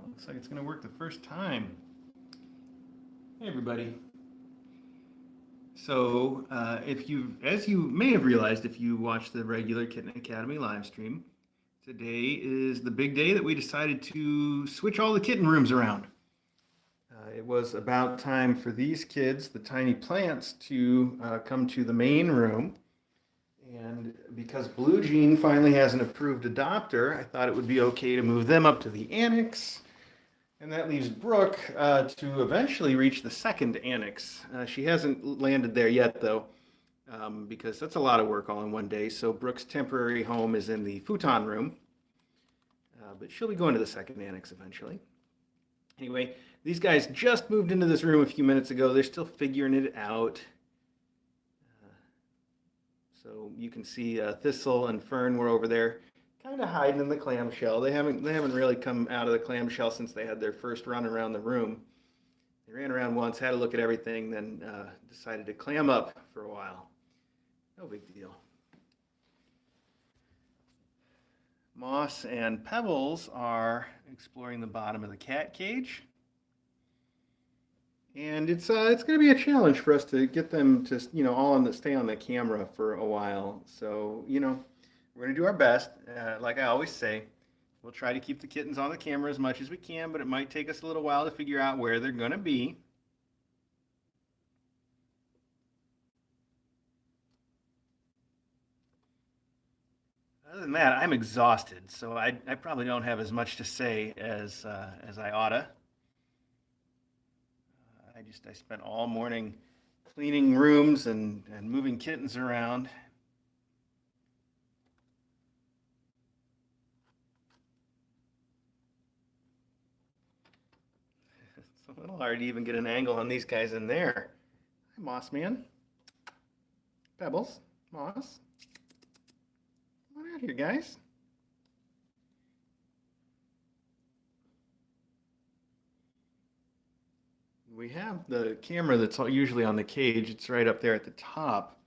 Looks like it's going to work the first time. Hey, everybody. So, as you may have realized if you watched the regular Kitten Academy live stream, today is the big day that we decided to switch all the kitten rooms around. It was about time for these kids, the tiny plants, to come to the main room. And because Blue Jean finally has an approved adopter, I thought it would be okay to move them up to the annex. And that leaves Brooke to eventually reach the second annex. She hasn't landed there yet, though, because that's a lot of work all in one day. So Brooke's temporary home is in the futon room, but she'll be going to the second annex eventually. Anyway, these guys just moved into this room a few minutes ago. They're still figuring it out. So you can see Thistle and Fern were over there kind of hiding in the clamshell. They haven't really come out of the clamshell since they had their first run around the room. They ran around once, had a look at everything, then decided to clam up for a while. No big deal. Moss and Pebbles are exploring the bottom of the cat cage. And it's going to be a challenge for us to get them to, all stay on the camera for a while. So, we're going to do our best. Like I always say, we'll try to keep the kittens on the camera as much as we can, but it might take us a little while to figure out where they're going to be. Other than that, I'm exhausted, so I probably don't have as much to say as I oughta. I spent all morning cleaning rooms and moving kittens around. It's a little hard to even get an angle on these guys in there. Hi, Moss Man. Pebbles. Moss. Come on out here, guys. We have the camera that's usually on the cage. It's right up there at the top.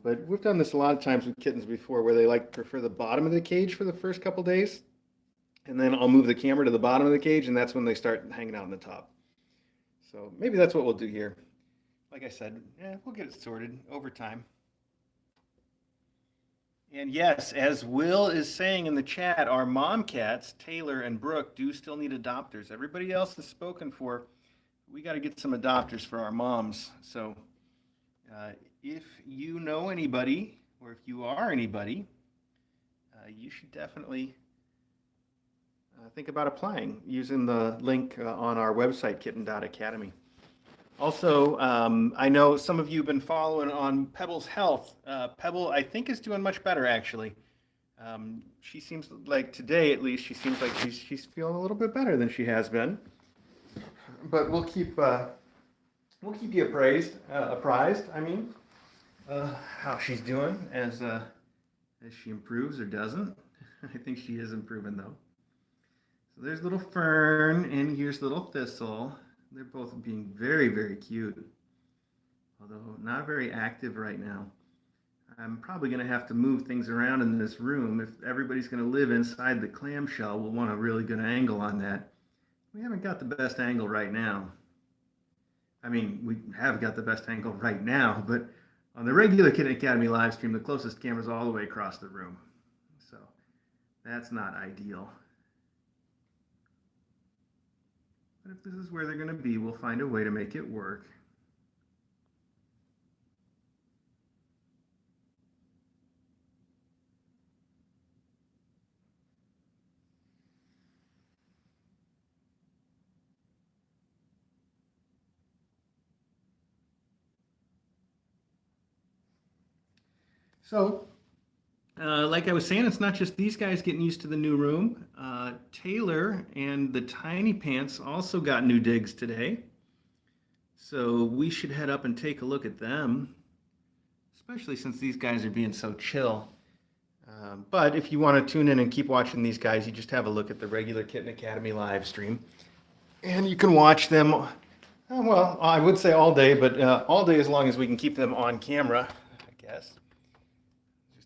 But we've done this a lot of times with kittens before where they prefer the bottom of the cage for the first couple days. And then I'll move the camera to the bottom of the cage, and that's when they start hanging out on the top. So maybe that's what we'll do here. Like I said, we'll get it sorted over time. And yes, as Will is saying in the chat, our mom cats, Taylor and Brooke, do still need adopters. Everybody else is spoken for. We got to get some adopters for our moms. So if you know anybody, or if you are anybody, you should definitely think about applying using the link on our website, kitten.academy. Also, I know some of you have been following on Pebble's health. Pebble, I think, is doing much better, actually. She seems like, today at least, she seems like she's feeling a little bit better than she has been. But we'll keep you apprised. How she's doing as she improves or doesn't. I think she is improving though. So there's little Fern, and here's little Thistle. They're both being very, very cute, although not very active right now. I'm probably going to have to move things around in this room. If everybody's going to live inside the clamshell, we'll want a really good angle on that. We haven't got the best angle right now. I mean, we have got the best angle right now, but on the regular Kitten Academy live stream, the closest camera's all the way across the room. So that's not ideal. But if this is where they're going to be, we'll find a way to make it work. So, like I was saying, it's not just these guys getting used to the new room. Taylor and the Tiny Pants also got new digs today. So we should head up and take a look at them, especially since these guys are being so chill. But if you want to tune in and keep watching these guys, you just have a look at the regular Kitten Academy live stream. And you can watch them, well, I would say all day, but all day as long as we can keep them on camera, I guess.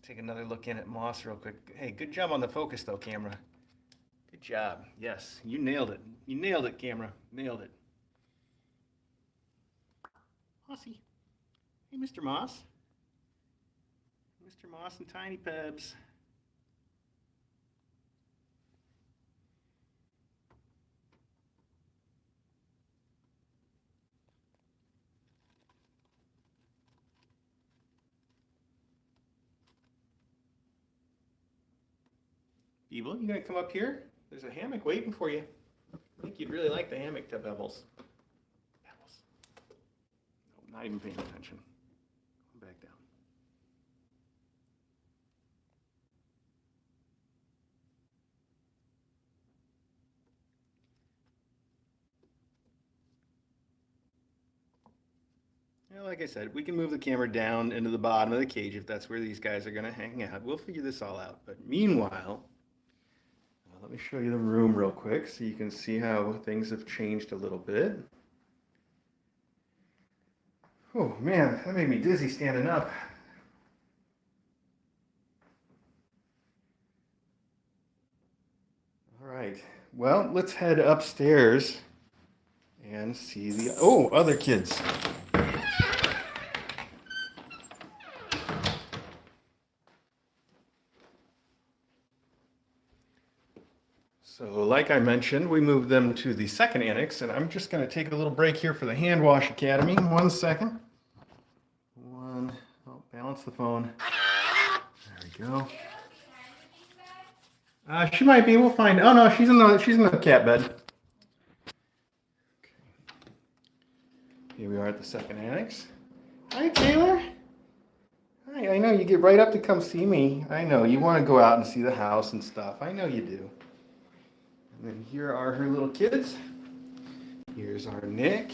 Take another look in at Moss real quick. Hey, good job on the focus though, camera. Good job. Yes, you nailed it. You nailed it, camera. Nailed it. Mossy. Hey, Mr. Moss. Mr. Moss and Tiny Pebs. Evil, you gonna come up here? There's a hammock waiting for you. I think you'd really like the hammock to Bebbles. Bebbles. No, not even paying attention. Back down. Yeah, like I said, we can move the camera down into the bottom of the cage if that's where these guys are gonna hang out. We'll figure this all out. But meanwhile, let me show you the room real quick so you can see how things have changed a little bit. Oh man, that made me dizzy standing up. All right, well, let's head upstairs and see the other kids. So like I mentioned, we moved them to the second annex, and I'm just going to take a little break here for the Hand Wash Academy. 1 second. Balance the phone. There we go. She might be. We'll find. Oh no, she's in the cat bed. Okay. Here we are at the second annex. Hi, Taylor. Hi. I know you get right up to come see me. I know you want to go out and see the house and stuff. I know you do. And then here are her little kids. Here's our Nick.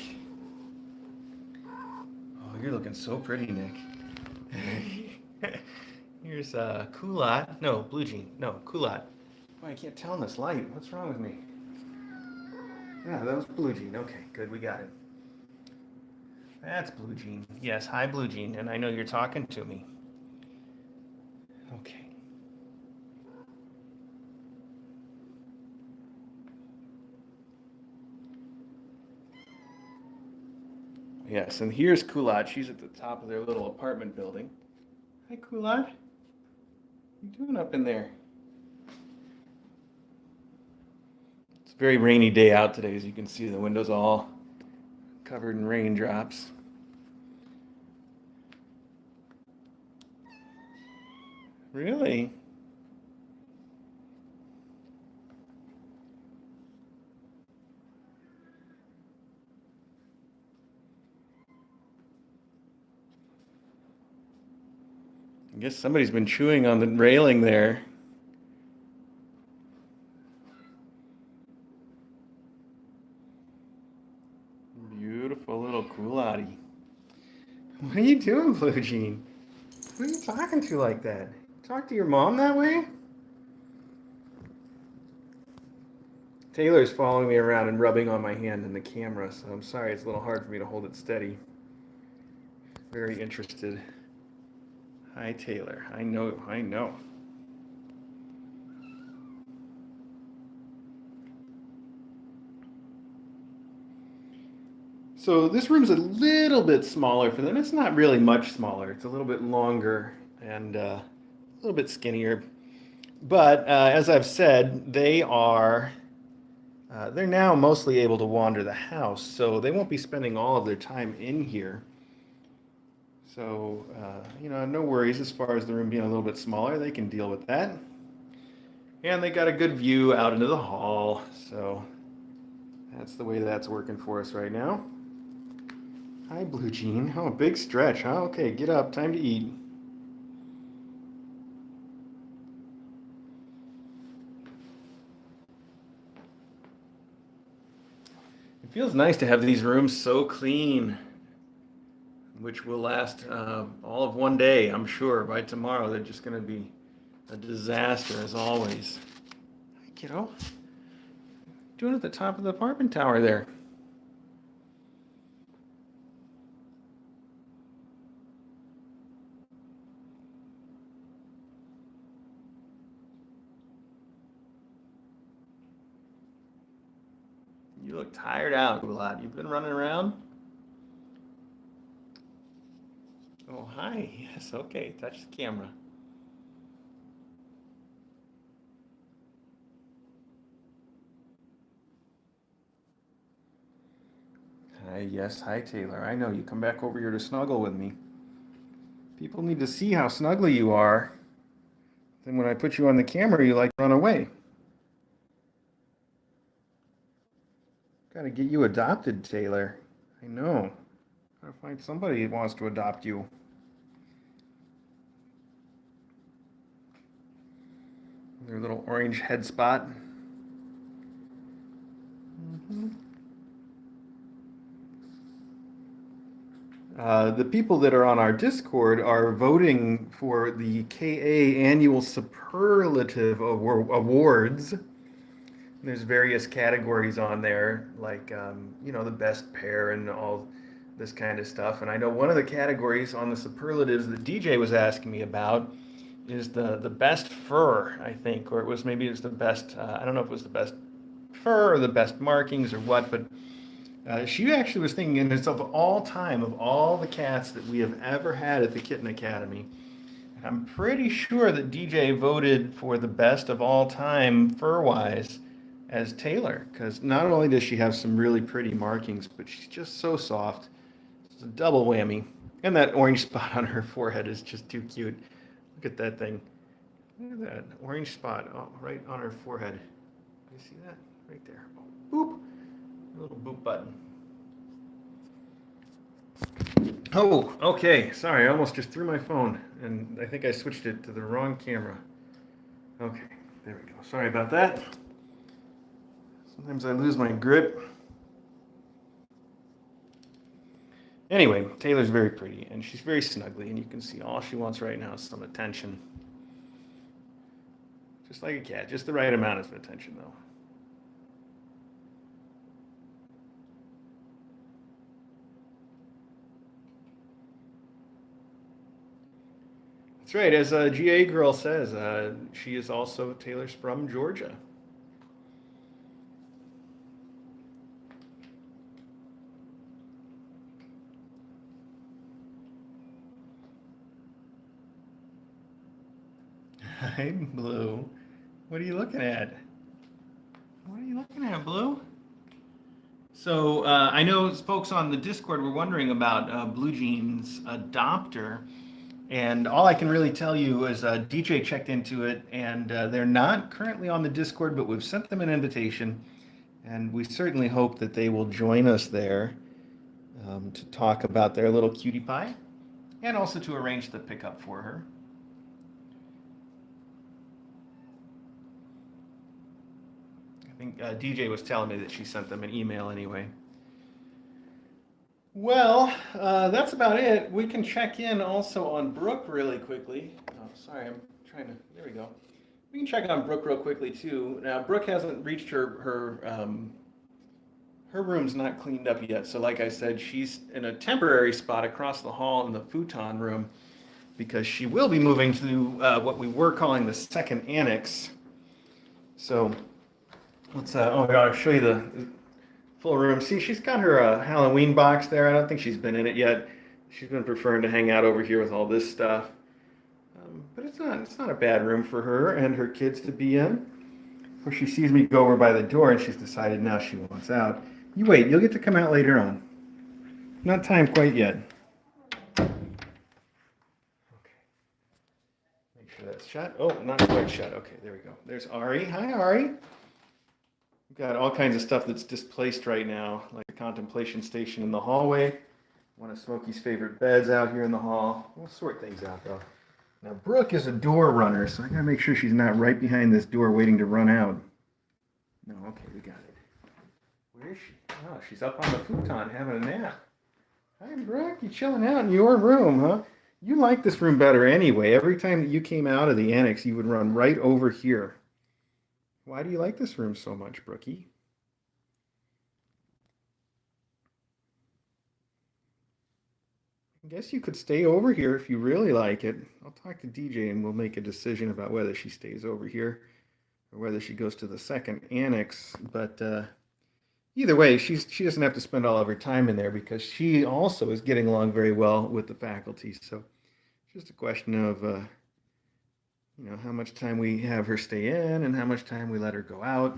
Oh, you're looking so pretty, Nick. Here's Kulat. No, Blue Jean. No, Kulat. Oh, I can't tell in this light. What's wrong with me? Yeah, that was Blue Jean. Okay, good. We got it. That's Blue Jean. Yes, hi, Blue Jean. And I know you're talking to me. Okay. Yes, and here's Kulat. She's at the top of their little apartment building. Hi, Kulat. What are you doing up in there? It's a very rainy day out today, as you can see. The window's all covered in raindrops. Really? I guess somebody's been chewing on the railing there. Beautiful little Kulati. What are you doing, Blue Jean? Who are you talking to like that? Talk to your mom that way? Taylor's following me around and rubbing on my hand in the camera, so I'm sorry it's a little hard for me to hold it steady. Very interested. Hi, Taylor. I know. So this room's a little bit smaller for them. It's not really much smaller. It's a little bit longer and a little bit skinnier. But as I've said, they're now mostly able to wander the house, so they won't be spending all of their time in here. So, no worries as far as the room being a little bit smaller. They can deal with that. And they got a good view out into the hall, so that's the way that's working for us right now. Hi, Blue Jean. Oh, big stretch, huh? Okay, get up. Time to eat. It feels nice to have these rooms so clean, which will last all of one day, I'm sure. By tomorrow, they're just going to be a disaster, as always. Hi, kiddo. Doing at the top of the apartment tower there. You look tired out a lot. You've been running around? Oh, hi. Yes, okay. Touch the camera. Hi, yes, hi, Taylor. I know you come back over here to snuggle with me. People need to see how snuggly you are. Then when I put you on the camera, you like run away. Gotta get you adopted, Taylor. I know. Gotta find somebody who wants to adopt you. Your little orange head spot. The people that are on our Discord are voting for the KA Annual Superlative Awards. There's various categories on there, like the best pair and all this kind of stuff. And I know one of the categories on the superlatives that DJ was asking me about is the best fur, I think, or it was the best. I don't know if it was the best fur or the best markings or what, but she actually was thinking, and it's of all time, of all the cats that we have ever had at the Kitten Academy. And I'm pretty sure that DJ voted for the best of all time fur-wise as Taylor, because not only does she have some really pretty markings, but she's just so soft. It's a double whammy. And that orange spot on her forehead is just too cute. Look at that thing. Look at that orange spot right on her forehead. You see that? Right there. Boop. A little boop button. Oh, okay. Sorry, I almost just threw my phone, and I think I switched it to the wrong camera. Okay, there we go. Sorry about that. Sometimes I lose my grip. Anyway, Taylor's very pretty, and she's very snuggly, and you can see all she wants right now is some attention. Just like a cat, just the right amount of attention, though. That's right, as a GA girl says, she is also Taylor's from Georgia. Hi, Blue. What are you looking at? What are you looking at, Blue? So I know folks on the Discord were wondering about Blue Jean's adopter, and all I can really tell you is DJ checked into it, and they're not currently on the Discord, but we've sent them an invitation, and we certainly hope that they will join us there to talk about their little cutie pie, and also to arrange the pickup for her. I think DJ was telling me that she sent them an email anyway. Well, that's about it. We can check in also on Brooke really quickly. Oh, sorry, I'm trying to. There we go. We can check on Brooke real quickly too. Now, Brooke hasn't reached her room's not cleaned up yet. So, like I said, she's in a temporary spot across the hall in the futon room because she will be moving to what we were calling the second annex. So, let's. I'll show you the full room. See, she's got her Halloween box there. I don't think she's been in it yet. She's been preferring to hang out over here with all this stuff. But it's not a bad room for her and her kids to be in. Of course, she sees me go over by the door and she's decided now she wants out. You wait, you'll get to come out later on. Not time quite yet. Okay. Make sure that's shut. Oh, not quite shut. Okay, there we go. There's Ari. Hi, Ari. We've got all kinds of stuff that's displaced right now, like a contemplation station in the hallway. One of Smokey's favorite beds out here in the hall. We'll sort things out though. Now, Brooke is a door runner, so I gotta make sure she's not right behind this door waiting to run out. No, okay, we got it. Where is she? Oh, she's up on the futon having a nap. Hi, Brooke, you chilling out in your room, huh? You like this room better anyway. Every time that you came out of the annex, you would run right over here. Why do you like this room so much, Brookie? I guess you could stay over here if you really like it. I'll talk to DJ and we'll make a decision about whether she stays over here or whether she goes to the second annex. But Either way, she doesn't have to spend all of her time in there because she also is getting along very well with the faculty. So it's just a question of how much time we have her stay in and how much time we let her go out.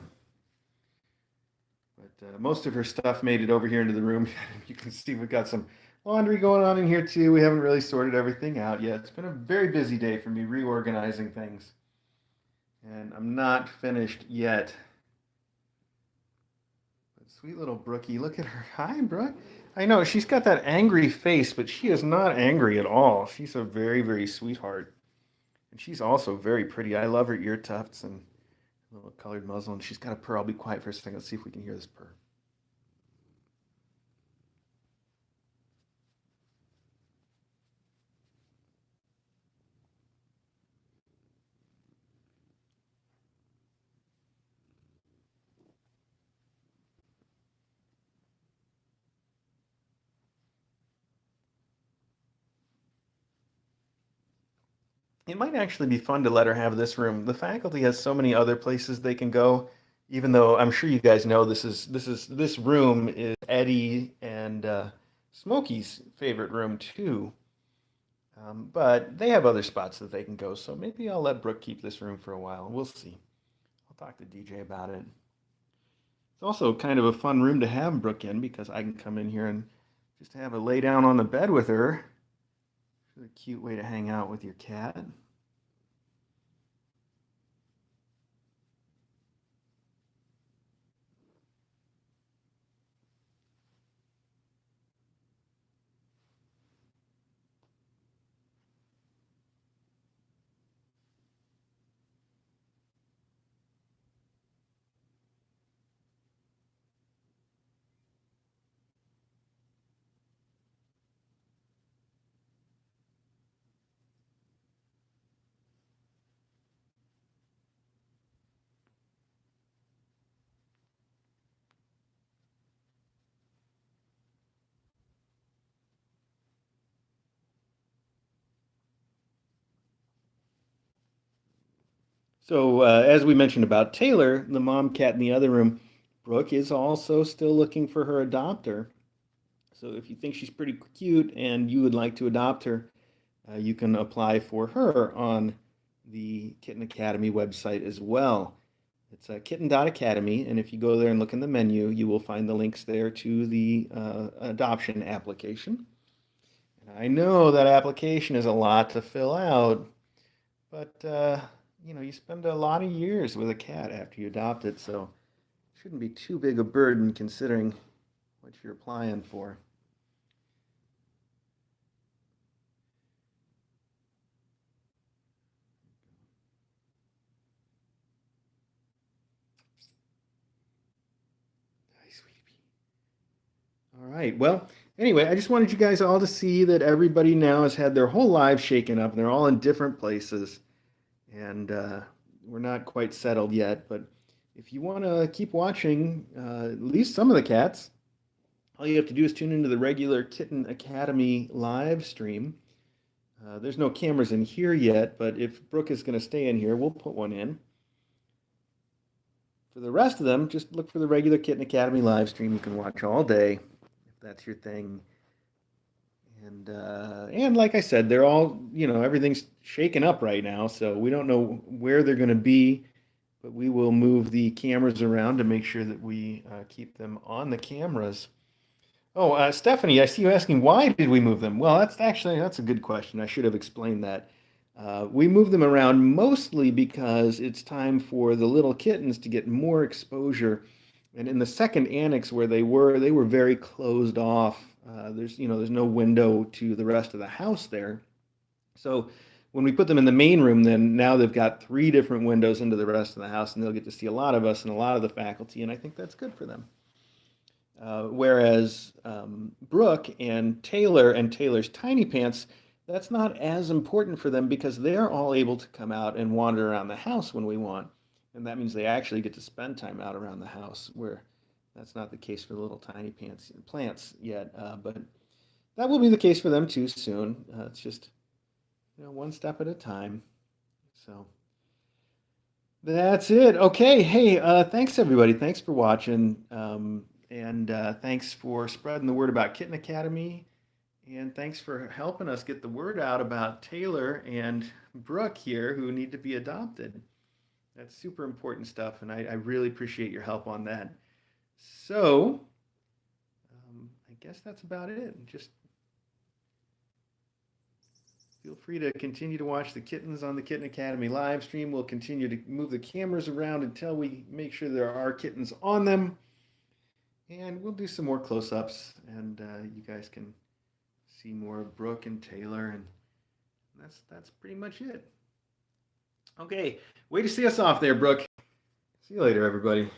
But most of her stuff made it over here into the room. You can see we've got some laundry going on in here too. We haven't really sorted everything out yet. It's been a very busy day for me reorganizing things, and I'm not finished yet. But sweet little Brookie, look at her. Hi, Brooke. I know she's got that angry face, but she is not angry at all. She's a very, very sweetheart. And she's also very pretty. I love her ear tufts and little colored muzzle. And she's got a purr. I'll be quiet for a second. Let's see if we can hear this purr. It might actually be fun to let her have this room. The faculty has so many other places they can go. Even though I'm sure you guys know this room is Eddie and Smokey's favorite room too. But they have other spots that they can go. So maybe I'll let Brooke keep this room for a while. We'll see. I'll talk to DJ about it. It's also kind of a fun room to have Brooke in because I can come in here and just have a lay down on the bed with her. It's a cute way to hang out with your cat. So, as we mentioned about Taylor, the mom cat in the other room, Brooke is also still looking for her adopter. So, if you think she's pretty cute and you would like to adopt her, you can apply for her on the Kitten Academy website as well. It's kitten.academy, and if you go there and look in the menu, you will find the links there to the adoption application. And I know that application is a lot to fill out, but you spend a lot of years with a cat after you adopt it, so it shouldn't be too big a burden considering what you're applying for. Hi, sweetie. All right. Well, anyway, I just wanted you guys all to see that everybody now has had their whole lives shaken up and they're all in different places. And we're not quite settled yet. But if you want to keep watching at least some of the cats, all you have to do is tune into the regular Kitten Academy live stream. There's no cameras in here yet, but if Brooke is going to stay in here, we'll put one in. For the rest of them, just look for the regular Kitten Academy live stream you can watch all day if that's your thing. And like I said, they're all, everything's shaken up right now, so we don't know where they're going to be, but we will move the cameras around to make sure that we keep them on the cameras. Oh, Stephanie, I see you asking why did we move them? Well, that's a good question. I should have explained that. We moved them around mostly because it's time for the little kittens to get more exposure. And in the second annex where they were very closed off. There's no window to the rest of the house there. So when we put them in the main room, then now they've got three different windows into the rest of the house, and they'll get to see a lot of us and a lot of the faculty, and I think that's good for them. Whereas Brooke and Taylor's Tiny Pants, that's not as important for them because they're all able to come out and wander around the house when we want. And that means they actually get to spend time out around the house, where that's not the case for the little tiny plants yet. But that will be the case for them too soon. It's just, one step at a time. So that's it. Okay. Hey, thanks everybody. Thanks for watching. And thanks for spreading the word about Kitten Academy. And thanks for helping us get the word out about Taylor and Brooke here who need to be adopted. That's super important stuff, and I really appreciate your help on that. So, I guess that's about it. Just feel free to continue to watch the kittens on the Kitten Academy live stream. We'll continue to move the cameras around until we make sure there are kittens on them. And we'll do some more close-ups, and you guys can see more of Brooke and Taylor, and that's pretty much it. Okay, way to see us off there, Brooke. See you later, everybody.